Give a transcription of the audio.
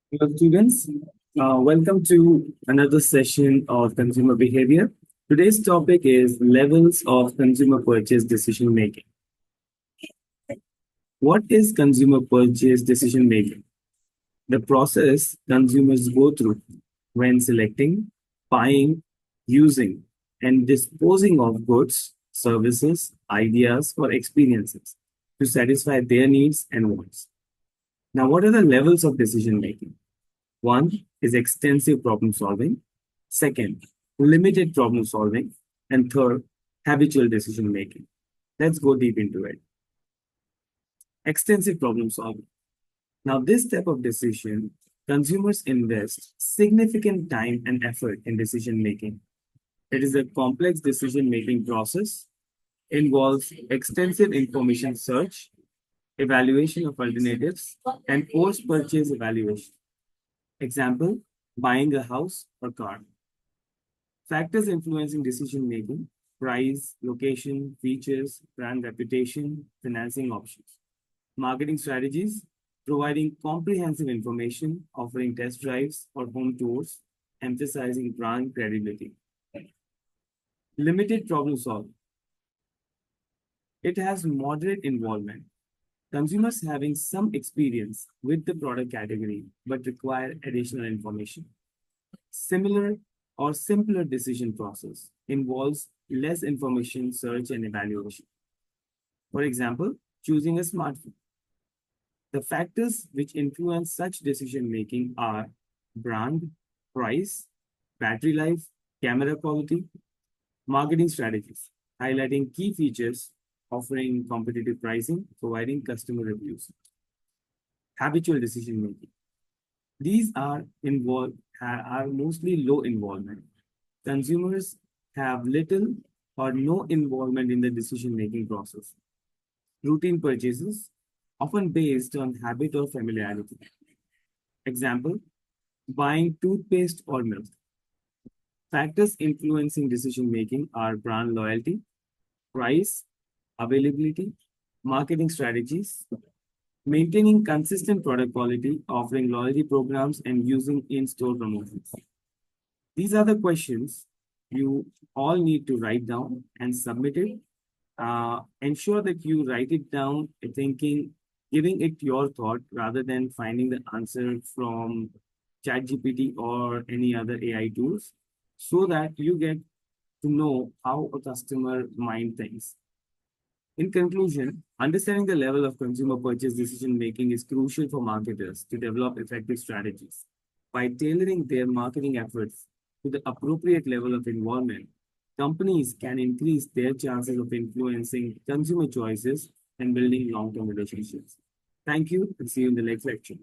Hello, students. Welcome to another session of consumer behavior. Today's topic is levels of consumer purchase decision making. What is consumer purchase decision making? The process consumers go through when selecting, buying, using, and disposing of goods, services, ideas, or experiences to satisfy their needs and wants. Now, what are the levels of decision making? One is extensive problem solving. Second, limited problem solving. And third, habitual decision making. Let's go deep into it. Extensive problem solving. Now, this type of decision, consumers invest significant time and effort in decision making. It is a complex decision making process, involves extensive information search, evaluation of alternatives, and post purchase evaluation. Example, buying a house or car. Factors influencing decision making: price, location, features, brand reputation, financing options. Marketing strategies: providing comprehensive information, offering test drives or home tours, emphasizing brand credibility. Limited problem solving. It has moderate involvement. Consumers having some experience with the product category but require additional information. Similar or simpler decision process involves less information search and evaluation. For example, choosing a smartphone. The factors which influence such decision making are brand, price, battery life, camera quality, marketing strategies, highlighting key features, offering competitive pricing, providing customer reviews. Habitual decision making. These are mostly low involvement. Consumers have little or no involvement in the decision-making process. Routine purchases, often based on habit or familiarity. Example, buying toothpaste or milk. Factors influencing decision-making are brand loyalty, price, availability, marketing strategies, maintaining consistent product quality, offering loyalty programs, and using in-store promotions. These are the questions you all need to write down and submit it. Ensure that you write it down, thinking, giving it your thought rather than finding the answer from ChatGPT or any other AI tools, so that you get to know how a customer mind thinks. In conclusion, understanding the level of consumer purchase decision making is crucial for marketers to develop effective strategies. By tailoring their marketing efforts to the appropriate level of involvement, companies can increase their chances of influencing consumer choices and building long term relationships. Thank you and see you in the next lecture.